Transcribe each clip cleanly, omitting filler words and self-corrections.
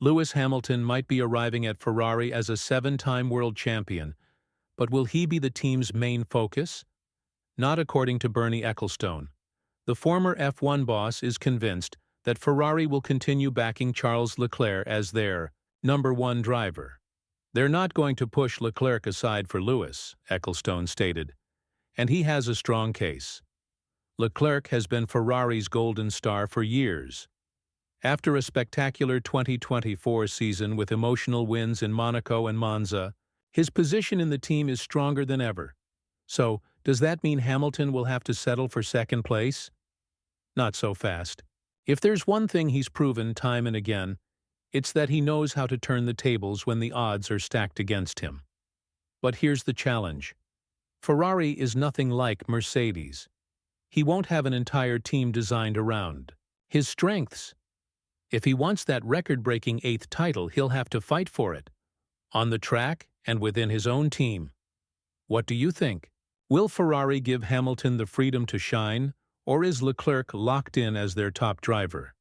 Lewis Hamilton might be arriving at Ferrari as a seven-time world champion, but will he be the team's main focus? Not according to Bernie Ecclestone. The former F1 boss is convinced that Ferrari will continue backing Charles Leclerc as their number one driver. They're not going to push Leclerc aside for Lewis, Ecclestone stated, and he has a strong case. Leclerc has been Ferrari's golden star for years. After a spectacular 2024 season with emotional wins in Monaco and Monza, his position in the team is stronger than ever. So, does that mean Hamilton will have to settle for second place? Not so fast. If there's one thing he's proven time and again, it's that he knows how to turn the tables when the odds are stacked against him. But here's the challenge. Ferrari is nothing like Mercedes. He won't have an entire team designed around his strengths. If he wants that record-breaking 8th title, he'll have to fight for it, on the track and within his own team. What do you think? Will Ferrari give Hamilton the freedom to shine, or is Leclerc locked in as their top driver?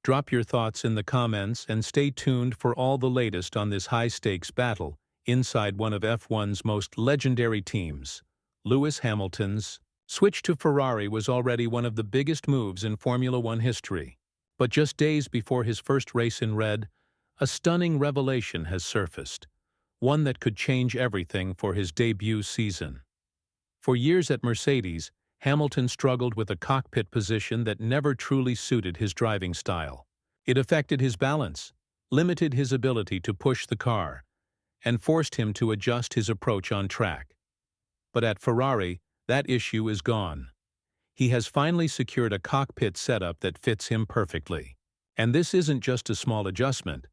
Drop your thoughts in the comments and stay tuned for all the latest on this high-stakes battle inside one of F1's most legendary teams. Lewis Hamilton's switch to Ferrari was already one of the biggest moves in Formula One history. But just days before his first race in red, a stunning revelation has surfaced, one that could change everything for his debut season. For years at Mercedes, Hamilton struggled with a cockpit position that never truly suited his driving style. It affected his balance, limited his ability to push the car, and forced him to adjust his approach on track. But at Ferrari, that issue is gone. He has finally secured a cockpit setup that fits him perfectly. And this isn't just a small adjustment.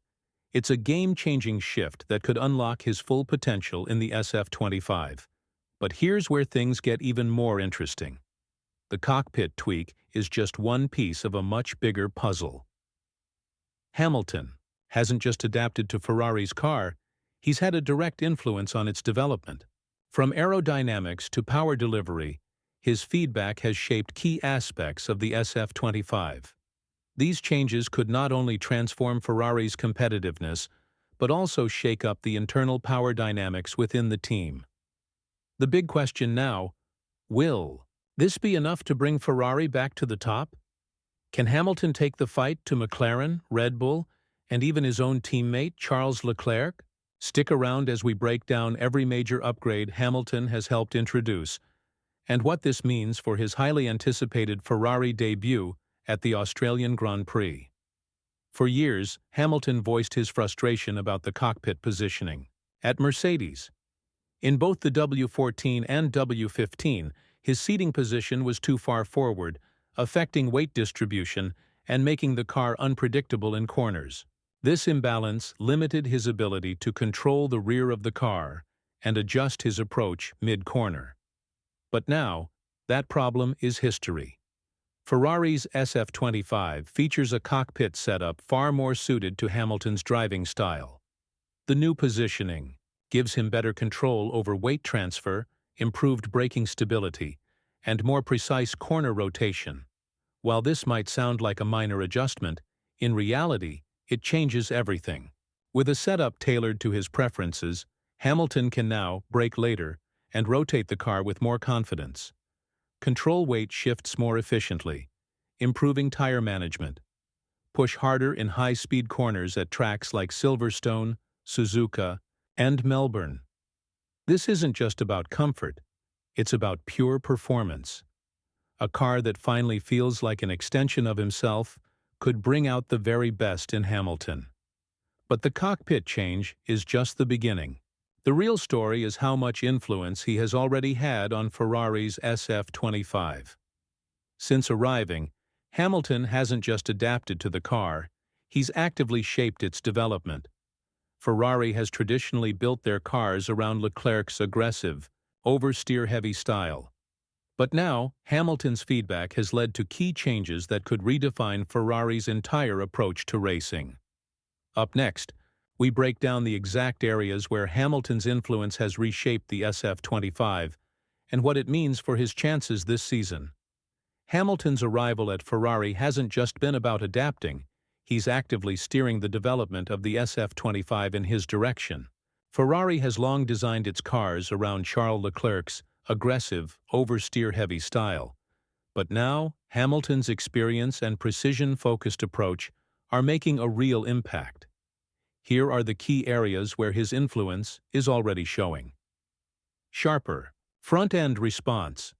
It's a game-changing shift that could unlock his full potential in the SF25. But here's where things get even more interesting. The cockpit tweak is just one piece of a much bigger puzzle. Hamilton hasn't just adapted to Ferrari's car, he's had a direct influence on its development. From aerodynamics to power delivery, his feedback has shaped key aspects of the SF25. These changes could not only transform Ferrari's competitiveness, but also shake up the internal power dynamics within the team. The big question now, will this be enough to bring Ferrari back to the top? Can Hamilton take the fight to McLaren, Red Bull, and even his own teammate, Charles Leclerc? Stick around as we break down every major upgrade Hamilton has helped introduce, and what this means for his highly anticipated Ferrari debut at the Australian Grand Prix. For years, Hamilton voiced his frustration about the cockpit positioning at Mercedes. In both the W14 and W15, his seating position was too far forward, affecting weight distribution and making the car unpredictable in corners. This imbalance limited his ability to control the rear of the car and adjust his approach mid-corner. But now, that problem is history. Ferrari's SF25 features a cockpit setup far more suited to Hamilton's driving style. The new positioning gives him better control over weight transfer, improved braking stability, and more precise corner rotation. While this might sound like a minor adjustment, in reality, it changes everything. With a setup tailored to his preferences, Hamilton can now brake later and rotate the car with more confidence. Control weight shifts more efficiently, improving tire management. Push harder in high-speed corners at tracks like Silverstone, Suzuka, and Melbourne. This isn't just about comfort, it's about pure performance. A car that finally feels like an extension of himself could bring out the very best in Hamilton. But the cockpit change is just the beginning. The real story is how much influence he has already had on Ferrari's SF25. Since arriving, Hamilton hasn't just adapted to the car, he's actively shaped its development. Ferrari has traditionally built their cars around Leclerc's aggressive, oversteer-heavy style. But now, Hamilton's feedback has led to key changes that could redefine Ferrari's entire approach to racing. Up next, we break down the exact areas where Hamilton's influence has reshaped the SF25 and what it means for his chances this season. Hamilton's arrival at Ferrari hasn't just been about adapting, he's actively steering the development of the SF25 in his direction. Ferrari has long designed its cars around Charles Leclerc's aggressive, oversteer-heavy style. But now, Hamilton's experience and precision-focused approach are making a real impact. Here are the key areas where his influence is already showing. Sharper front-end response.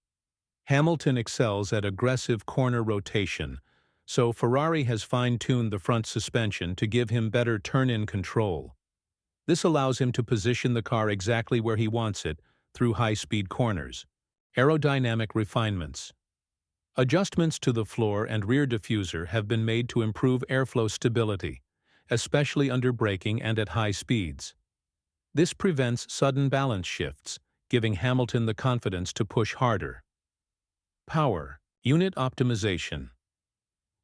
Hamilton excels at aggressive corner rotation, so Ferrari has fine-tuned the front suspension to give him better turn-in control. This allows him to position the car exactly where he wants it through high-speed corners. Aerodynamic refinements. Adjustments to the floor and rear diffuser have been made to improve airflow stability, especially under braking and at high speeds. This prevents sudden balance shifts, giving Hamilton the confidence to push harder. Power unit optimization.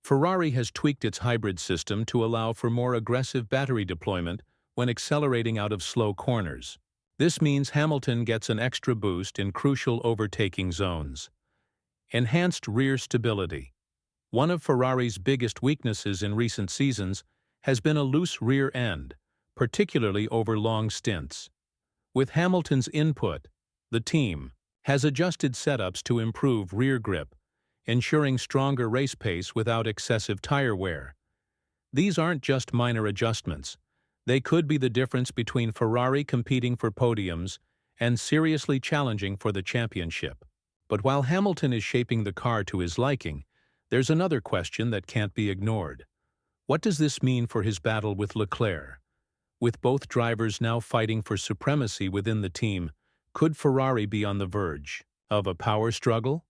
Ferrari has tweaked its hybrid system to allow for more aggressive battery deployment when accelerating out of slow corners. This means Hamilton gets an extra boost in crucial overtaking zones. Enhanced rear stability. One of Ferrari's biggest weaknesses in recent seasons has been a loose rear end, particularly over long stints. With Hamilton's input, the team has adjusted setups to improve rear grip, ensuring stronger race pace without excessive tire wear. These aren't just minor adjustments. They could be the difference between Ferrari competing for podiums and seriously challenging for the championship. But while Hamilton is shaping the car to his liking, there's another question that can't be ignored. What does this mean for his battle with Leclerc? With both drivers now fighting for supremacy within the team, could Ferrari be on the verge of a power struggle?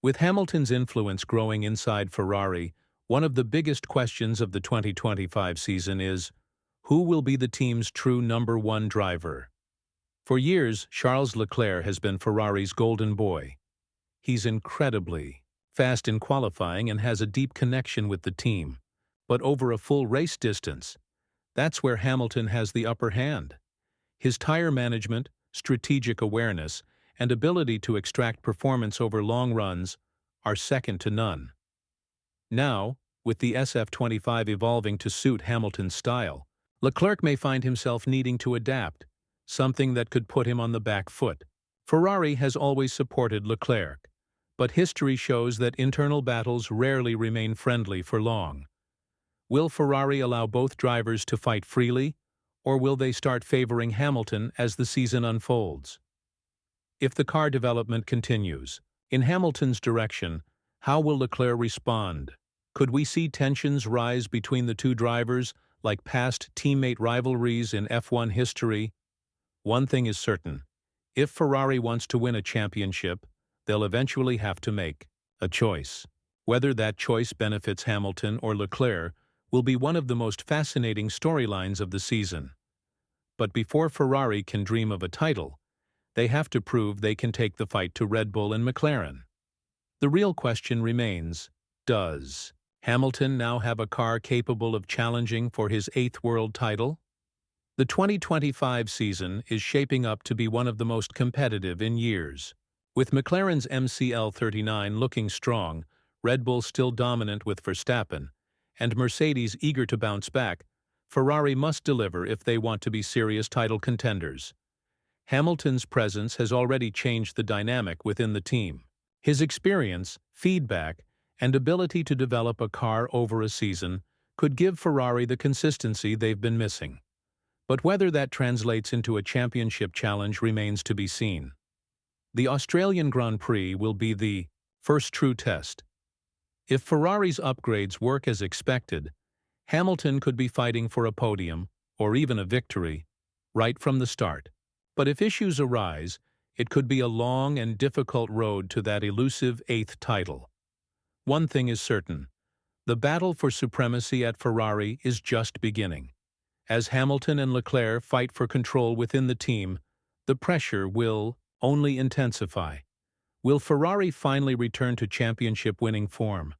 With Hamilton's influence growing inside Ferrari, one of the biggest questions of the 2025 season is, who will be the team's true number one driver? For years, Charles Leclerc has been Ferrari's golden boy. He's incredibly fast in qualifying and has a deep connection with the team. But over a full race distance, that's where Hamilton has the upper hand. His tire management, strategic awareness, and ability to extract performance over long runs are second to none. Now, with the SF25 evolving to suit Hamilton's style, Leclerc may find himself needing to adapt, something that could put him on the back foot. Ferrari has always supported Leclerc, but history shows that internal battles rarely remain friendly for long. Will Ferrari allow both drivers to fight freely, or will they start favoring Hamilton as the season unfolds? If the car development continues in Hamilton's direction, how will Leclerc respond? Could we see tensions rise between the two drivers like past teammate rivalries in F1 history? One thing is certain. If Ferrari wants to win a championship, they'll eventually have to make a choice. Whether that choice benefits Hamilton or Leclerc will be one of the most fascinating storylines of the season. But before Ferrari can dream of a title, they have to prove they can take the fight to Red Bull and McLaren. The real question remains, does Hamilton now have a car capable of challenging for his 8th world title? The 2025 season is shaping up to be one of the most competitive in years. With McLaren's MCL39 looking strong, Red Bull still dominant with Verstappen, and Mercedes eager to bounce back, Ferrari must deliver if they want to be serious title contenders. Hamilton's presence has already changed the dynamic within the team. His experience, feedback, and ability to develop a car over a season could give Ferrari the consistency they've been missing. But whether that translates into a championship challenge remains to be seen. The Australian Grand Prix will be the first true test. If Ferrari's upgrades work as expected, Hamilton could be fighting for a podium, or even a victory, right from the start. But if issues arise, it could be a long and difficult road to that elusive 8th title. One thing is certain, the battle for supremacy at Ferrari is just beginning. As Hamilton and Leclerc fight for control within the team, the pressure will only intensify. Will Ferrari finally return to championship-winning form?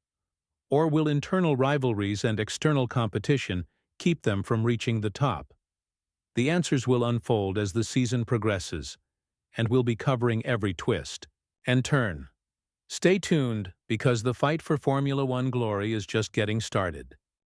Or will internal rivalries and external competition keep them from reaching the top? The answers will unfold as the season progresses, and we'll be covering every twist and turn. Stay tuned, because the fight for Formula One glory is just getting started.